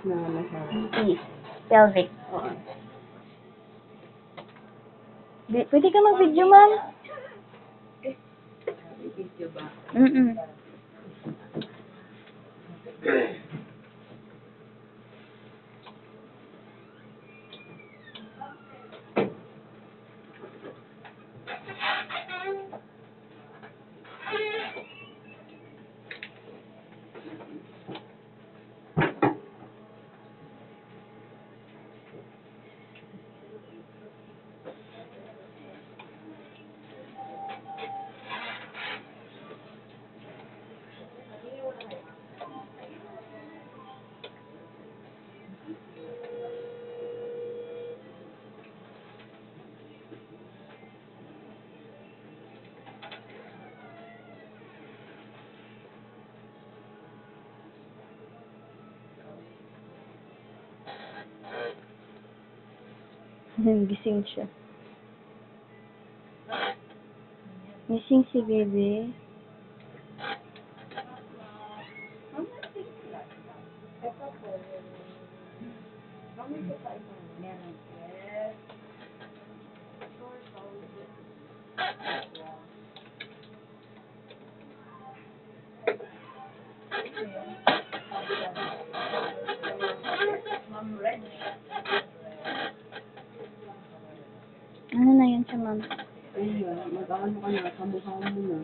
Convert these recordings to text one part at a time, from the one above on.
Na masyado. P. Pelvic. Oo. Pwede ka mag-video, ma'am? Video ba? Gising siya. Gising si baby. Ano na yan siya, ma'am? Ayun nga, mag-ano ka na, kamukha mo na.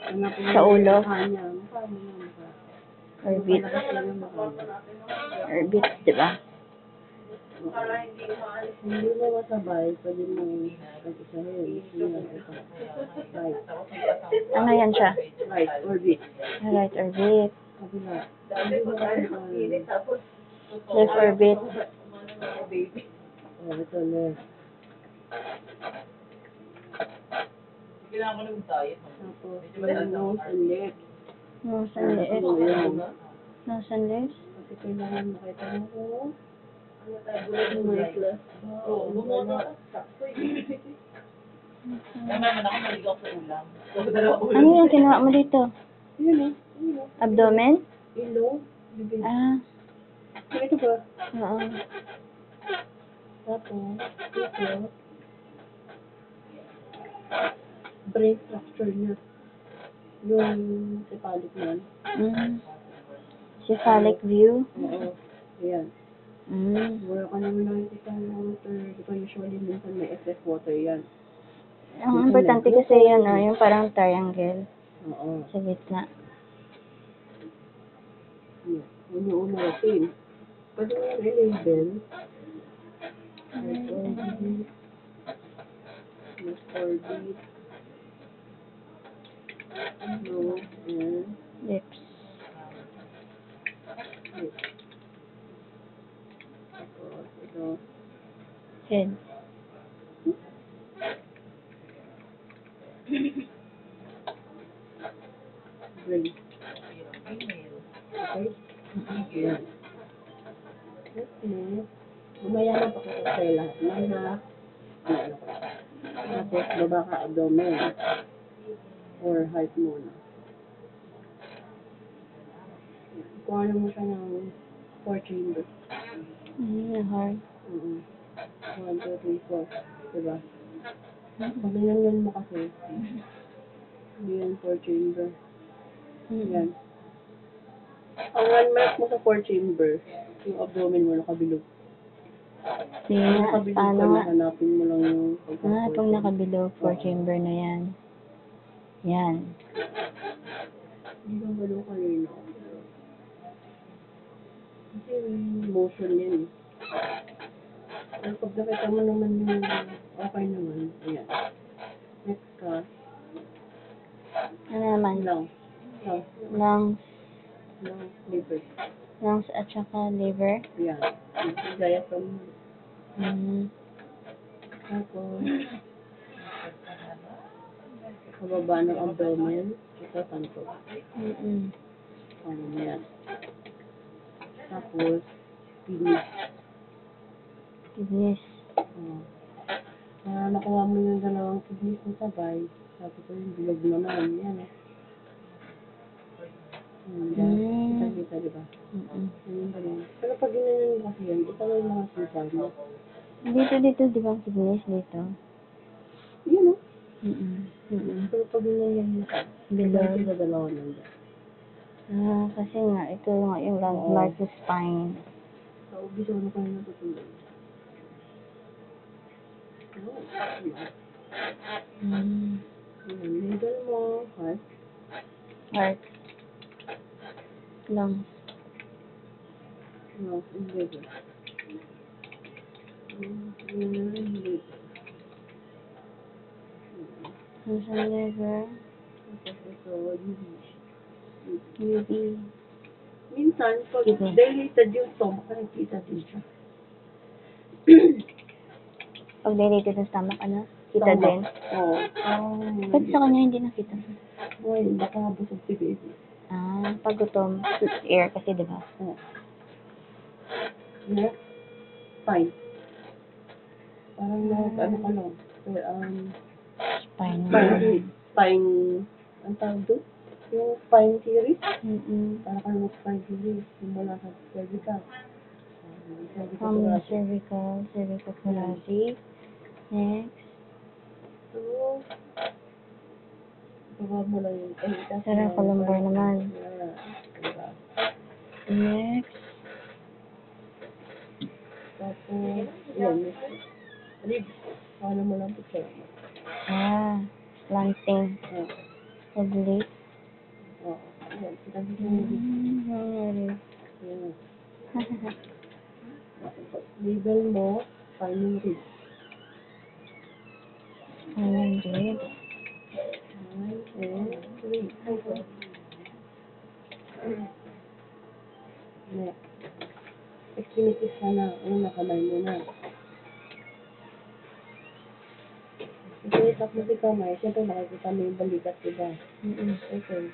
Hanapin mo Sa ulo? yung mukha niya. Mukha mo na, mukha. Orbit. Malakas lang yung mukha mo. Orbit, di ba? Hindi mo masabay, pwede mo pag-isahin. Yan, ito. Right. Ano yan siya? Right, orbit. Right orbit. Kabila. Hindi mo kasi Left orbit. oh, ito, left. Tapos, nose and lips. Nose and lips. Ayan. Nose and lips. Kasi kailangan makita mo kung ano may plus. Oo, wala. Ano yung kinuha mo dito? Yun eh. Abdomen? Ilong. Bibig. Ah, Ito ba? oo. Tapos, ito. Brain structure niya. Yung cephalic man. Cephalic view? Oo. Ayan. Wala ka naman nakikita ng water. Di ba usually minsan may excess water yan. Ang importante kasi yun, no, yung parang triangle Oo. sa gitna. Yeah. Yun yung unatin. Pwede mo i-label. Left orbit. Left orbit. Nose and Lips. lips. Tapos ito. Head. Brain. Okay? Ayan. Okay. Mamaya na pakita sa'yo lahat ng ha. Tapos baba ka abdomen. Or height muna. Kung ano mo siya ng 4 chambers. Hard. 1, 2, 3, 4. Diba? Pag ganyan mo kasi, hindi yan 4 chamber. Yan. Ang landmark mo sa 4 chamber, yung abdomen mo nakabilog. Sige nga, Nakabilog paano ka, nga? hanapin mo lang yung Itong nakabilog, 4 chamber na yan. Yan. Hindi kang gano'n kanina. Kasi motion yan eh. Pero pag nakita mo naman yung okay naman, ayan. Next ka, Ano naman? lang. Lungs. Liver. Lungs at saka liver. Ayan. Gaya from, tapos, kababa ng abdomen, ito tanto. Ayan. Tapos, kidneys. Kidneys. Nakuha mo yung dalawang kidneys mo sabay. Tapos yung bilog naman. Yan eh. Kita-kita, di ba? Mm-mm. Ganun pa rin. Pero pag ginanon mo kasi yan, ito lang yung mga sipag mo. Dito, di ba ang kidneys dito? Yun, no? Mm-mm. Mm-mm. Pero pag ginanon mo, Below. sila dalawa nandun. Kasi nga, ito nga yung landmark sa spine. Sa ubis, ano kayo natutulog? Oo. Middle mo, heart. Heart. Lungs. No, liver. Liver. Nasa liver. Tapos ito, UV. UV. Minsan, pag Kidney. dilated yung stomach, nakikita din siya. Pag dilated ng stomach, ano? Kita Stomach. din. Oo. Ba't sa kanya hindi nakita? Ay, baka busog si baby. Pag gutom, air kasi, di ba? Oo. Next, spine. Parang ano ka lang. Spine. Spine, ang tawag doon? Yung spine series. Mm-mm. Parang ano spine series. Yung mula sa cervical. From cervical thoracic. Next. So, baka mo lang yung Thoracolumbar naman. Next. Tapos, yun. Ribs. Paano mo lang picture mo? Slanting. Oblique. Oo. Yan. Kita-kita yung ribs. Yan. Label mo, spinal ribs. Rib. Next. Extremities ka na. Una, kamay mo na. Kasi itap mo si kamay, siyempre makikita mo yung balikat, diba? Okay.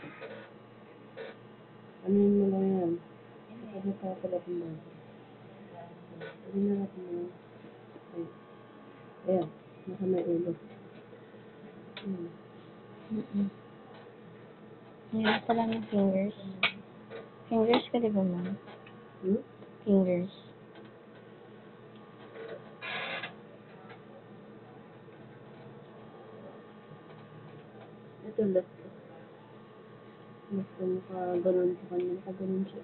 Ano mo lang yan? Sabi pa pala kung ba? Sabi na natin mo. Ayan. Nasa may ulo. Yan, ito lang yung fingers. Fingers ka, di ba, ma'am? Fingers. Ito left. Left ko naka-ganon sa kanya. Naka-ganon siya.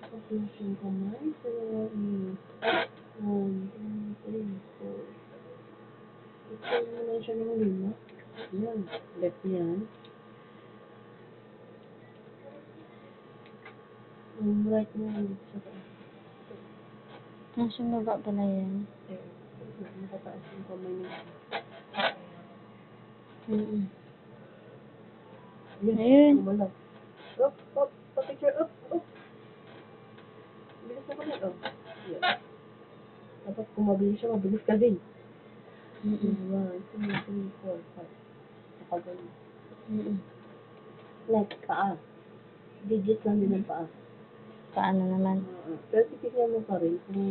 Tapos yung kamay. So, 1, 2, 3, 4. Ito mo lang siya ng 5. Yan. Left yan. Yung right mo dito sa taas. Nasa baba pala yan. Nakataas yung kamay niya. Ayun. Umalag. Up, up. Pa-picture, up, up. Bilis na kami, up. Yan. Dapat kung mabilis siya, mabilis ka din. 1, 2, 3, 4, 5. Nakagaling. Next, paa. Digits lang din ang paa. Paano naman? Pero titignan mo pa rin kung...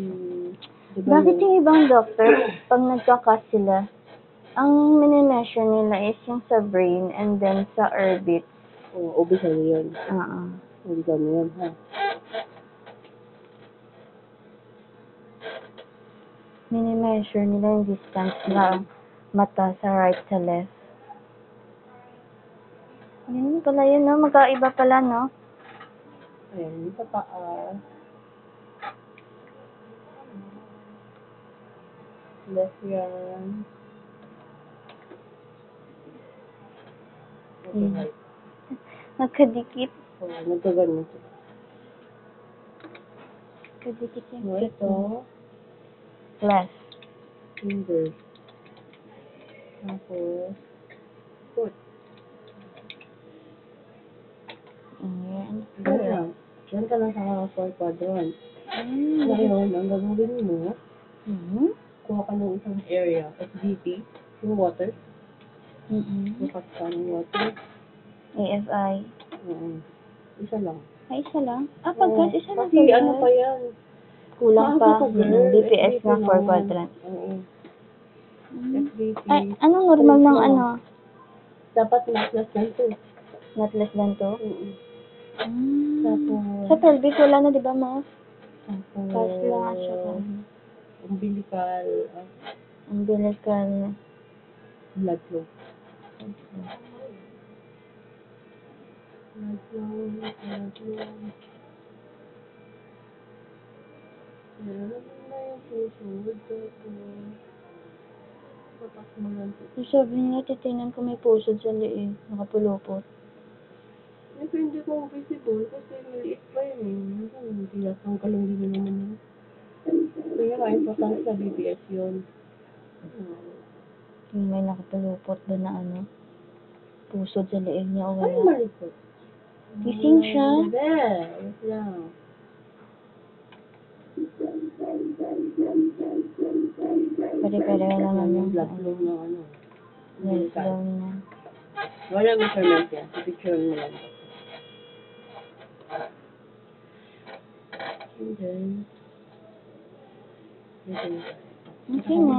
Bakit yung ibang doctor, pag nagka-cast sila, ang minimeasure nila is yung sa brain and then sa orbit? Oo, ubisan mo yun. Ubisan mo yun, ha? Minimeasure nila yung distance na mata sa right sa left. Yun pala yun, no? Magkaiba pala, no? Ayan, sa paa. Left yan. Right. Nagkadikit. Oo, nagkaganyan siya. Nagkadikit yung So, ito, left. fingers. Tapos, foot. Ayan. Ayan. Diyan ka lang sa 4 quadrant. Ngayon, ang gagawin mo, kuha ka ng isang area, SDT, yung water. Bukas ka ng water. AFI. Isa lang. Ay, isa lang? Pagkas isa lang Kasi ano pa yan? Kulang pa. Maaga ka, girl. DPS na 4 naman. quadrant. Oo. SDT. Ay, anong normal ng ano? Dapat mas lang to. Not less than 2? Tapos- Sa pelvic, wala na, di ba, ma? Tapos, Pulse lang at saka umbilical, umbilical. blood flow. Blood flow. Yan na yung susunod. Patak mo lang ito. So, sabi nila, titingnan ko may pusod sa liig. Nakapulupot. Hindi ko visible kasi maliit pa yun eh. Hindi natanggalong din naman yun. Kaya nga, importante sa BBS yun. Yung may nakapulupot doon na ano. Pusod sa liig niya o Ay, wala. malikot. Gising siya. Wait lang. Pare-pareho naman yung blood flow ng ano. Yes, daw niya. Wala measurement yan. Picture mo lang. And then, Okay na.